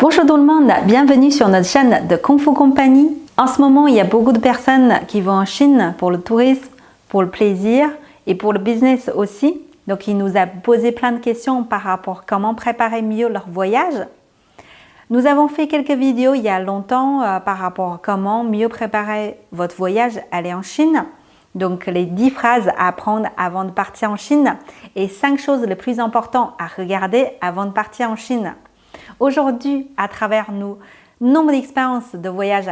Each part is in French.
Bonjour tout le monde, bienvenue sur notre chaîne de Kung Fu Company. En ce moment, il y a beaucoup de personnes qui vont en Chine pour le tourisme, pour le plaisir et pour le business aussi. Donc, il nous a posé plein de questions par rapport à comment préparer mieux leur voyage. Nous avons fait quelques vidéos il y a longtemps par rapport à comment mieux préparer votre voyage aller en Chine. Donc, les 10 phrases à apprendre avant de partir en Chine et 5 choses les plus importantes à regarder avant de partir en Chine. Aujourd'hui, à travers nos nombre d'expériences de voyage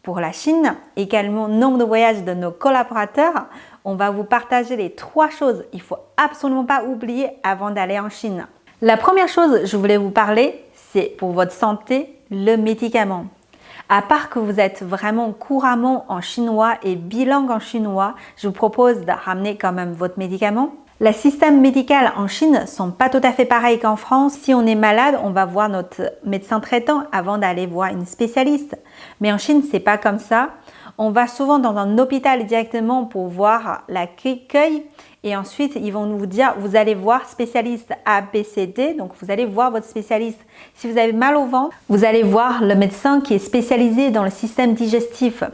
pour la Chine, également nombre de voyages de nos collaborateurs, on va vous partager les 3 choses qu'il ne faut absolument pas oublier avant d'aller en Chine. La première chose que je voulais vous parler, c'est pour votre santé, le médicament. À part que vous êtes vraiment couramment en chinois et bilingue en chinois, je vous propose de ramener quand même votre médicament. Les systèmes médicaux en Chine ne sont pas tout à fait pareils qu'en France. Si on est malade, on va voir notre médecin traitant avant d'aller voir une spécialiste. Mais en Chine, c'est pas comme ça. On va souvent dans un hôpital directement pour voir l'accueil et ensuite ils vont nous dire vous allez voir spécialiste A, B, C, D. Donc vous allez voir votre spécialiste. Si vous avez mal au ventre, vous allez voir le médecin qui est spécialisé dans le système digestif.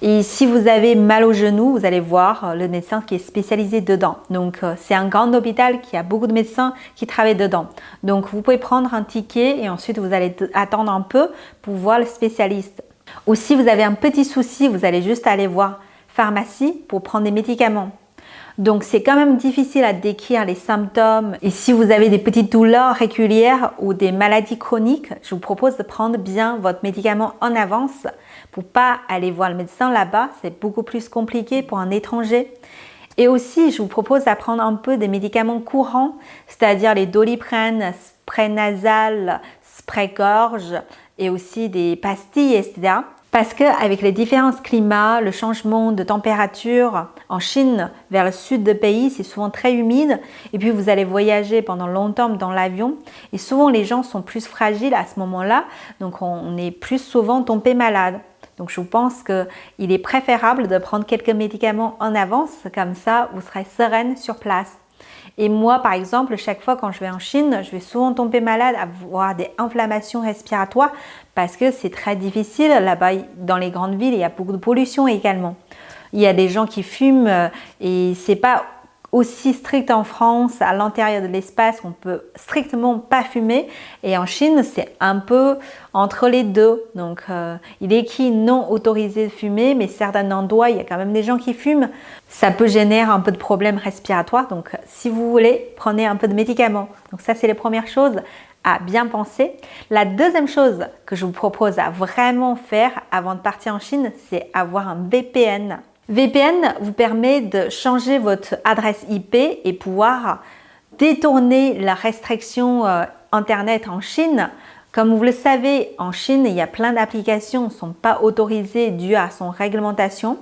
Et si vous avez mal au genou, vous allez voir le médecin qui est spécialisé dedans. Donc, c'est un grand hôpital qui a beaucoup de médecins qui travaillent dedans. Donc, vous pouvez prendre un ticket et ensuite vous allez attendre un peu pour voir le spécialiste. Ou si vous avez un petit souci, vous allez juste aller voir pharmacie pour prendre des médicaments. Donc, c'est quand même difficile à décrire les symptômes. Et si vous avez des petites douleurs régulières ou des maladies chroniques, je vous propose de prendre bien votre médicament en avance pour pas aller voir le médecin là-bas. C'est beaucoup plus compliqué pour un étranger. Et aussi, je vous propose d'apprendre un peu des médicaments courants, c'est-à-dire les Doliprane, spray nasal, spray gorge et aussi des pastilles, etc. Parce qu'avec les différents climats, le changement de température en Chine vers le sud du pays, c'est souvent très humide. Et puis vous allez voyager pendant longtemps dans l'avion. Et souvent les gens sont plus fragiles à ce moment-là. Donc on est plus souvent tombé malade. Donc je pense qu'il est préférable de prendre quelques médicaments en avance. Comme ça, vous serez sereine sur place. Et moi, par exemple, chaque fois quand je vais en Chine, je vais souvent tomber malade, avoir des inflammations respiratoires parce que c'est très difficile. Là-bas, dans les grandes villes, il y a beaucoup de pollution également. Il y a des gens qui fument et c'est pas aussi strict en France, à l'intérieur de l'espace, on peut strictement pas fumer. Et en Chine, c'est un peu entre les deux. Donc, il est écrit non autorisé de fumer, mais certains endroits, il y a quand même des gens qui fument. Ça peut générer un peu de problèmes respiratoires. Donc, si vous voulez, prenez un peu de médicaments. Donc, ça, c'est les premières choses à bien penser. La deuxième chose que je vous propose à vraiment faire avant de partir en Chine, c'est avoir un VPN. VPN vous permet de changer votre adresse IP et pouvoir détourner la restriction Internet en Chine. Comme vous le savez, en Chine, il y a plein d'applications qui ne sont pas autorisées dû à son réglementation.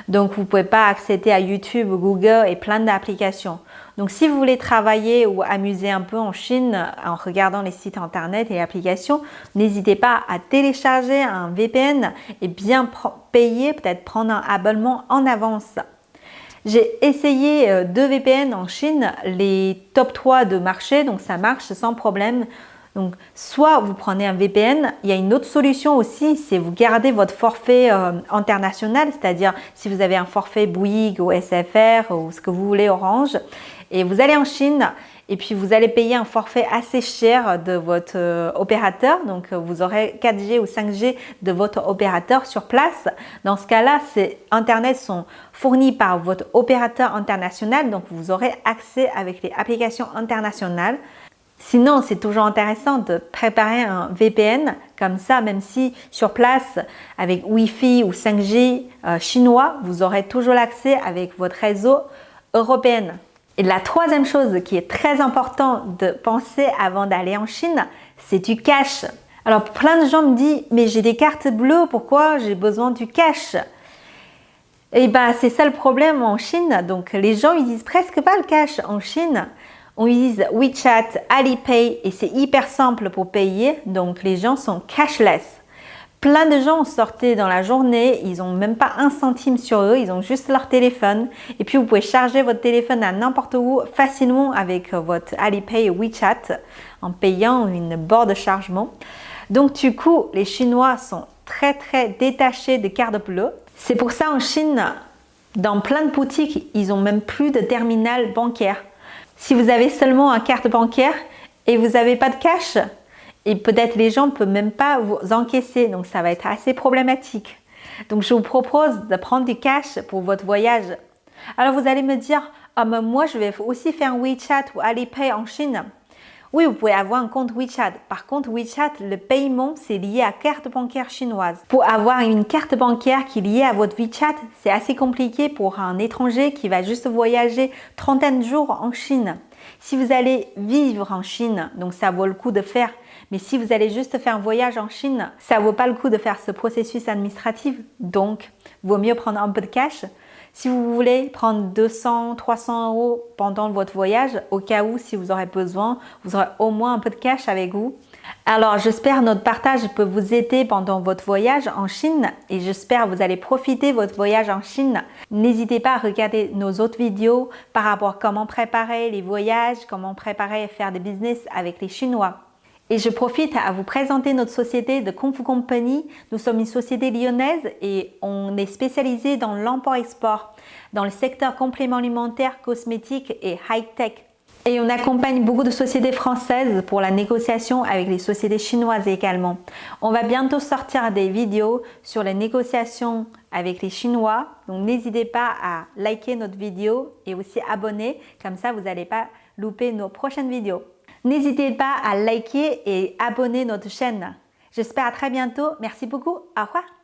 Donc, vous ne pouvez pas accéder à YouTube, Google et plein d'applications. Donc, si vous voulez travailler ou amuser un peu en Chine en regardant les sites internet et applications, n'hésitez pas à télécharger un VPN et bien payer, peut-être prendre un abonnement en avance. J'ai essayé 2 VPN en Chine, les top 3 de marché, donc ça marche sans problème. Donc, soit vous prenez un VPN, il y a une autre solution aussi, c'est vous gardez votre forfait international, c'est-à-dire si vous avez un forfait Bouygues ou SFR ou ce que vous voulez Orange, et vous allez en Chine et puis vous allez payer un forfait assez cher de votre opérateur, donc vous aurez 4G ou 5G de votre opérateur sur place. Dans ce cas-là, ces Internet sont fournis par votre opérateur international, donc vous aurez accès avec les applications internationales. Sinon, c'est toujours intéressant de préparer un VPN comme ça, même si sur place, avec Wi-Fi ou 5G chinois, vous aurez toujours l'accès avec votre réseau européen. Et la troisième chose qui est très importante de penser avant d'aller en Chine, c'est du cash. Alors, plein de gens me disent « mais j'ai des cartes bleues, pourquoi j'ai besoin du cash ?» Et bien, c'est ça le problème en Chine. Donc, les gens utilisent presque pas le cash en Chine. On utilise WeChat, Alipay et c'est hyper simple pour payer. Donc, les gens sont cashless. Plein de gens sortaient dans la journée, ils n'ont même pas un centime sur eux, ils ont juste leur téléphone. Et puis, vous pouvez charger votre téléphone à n'importe où facilement avec votre Alipay ou WeChat en payant une borne de chargement. Donc du coup, les Chinois sont très détachés des cartes bleues. C'est pour ça en Chine, dans plein de boutiques, ils n'ont même plus de terminal bancaire. Si vous avez seulement une carte bancaire et vous n'avez pas de cash, et peut-être les gens ne peuvent même pas vous encaisser, donc ça va être assez problématique. Donc je vous propose de prendre du cash pour votre voyage. Alors vous allez me dire, ah, mais moi je vais aussi faire WeChat ou Alipay en Chine. Oui, vous pouvez avoir un compte WeChat. Par contre, WeChat, le paiement, c'est lié à carte bancaire chinoise. Pour avoir une carte bancaire qui est liée à votre WeChat, c'est assez compliqué pour un étranger qui va juste voyager 30 de jours en Chine. Si vous allez vivre en Chine, donc ça vaut le coup de faire. Mais si vous allez juste faire un voyage en Chine, ça vaut pas le coup de faire ce processus administratif. Donc, vaut mieux prendre un peu de cash. Si vous voulez prendre 200, 300 € pendant votre voyage, au cas où, si vous aurez besoin, vous aurez au moins un peu de cash avec vous. Alors, j'espère que notre partage peut vous aider pendant votre voyage en Chine et j'espère que vous allez profiter de votre voyage en Chine. N'hésitez pas à regarder nos autres vidéos par rapport à comment préparer les voyages, comment préparer et faire des business avec les Chinois. Et je profite à vous présenter notre société de Kung Fu Company. Nous sommes une société lyonnaise et on est spécialisé dans l'import-export, dans le secteur complément alimentaire, cosmétique et high-tech. Et on accompagne beaucoup de sociétés françaises pour la négociation avec les sociétés chinoises également. On va bientôt sortir des vidéos sur les négociations avec les Chinois. Donc n'hésitez pas à liker notre vidéo et aussi abonner. Comme ça, vous n'allez pas louper nos prochaines vidéos. N'hésitez pas à liker et abonner notre chaîne. J'espère à très bientôt. Merci beaucoup. Au revoir.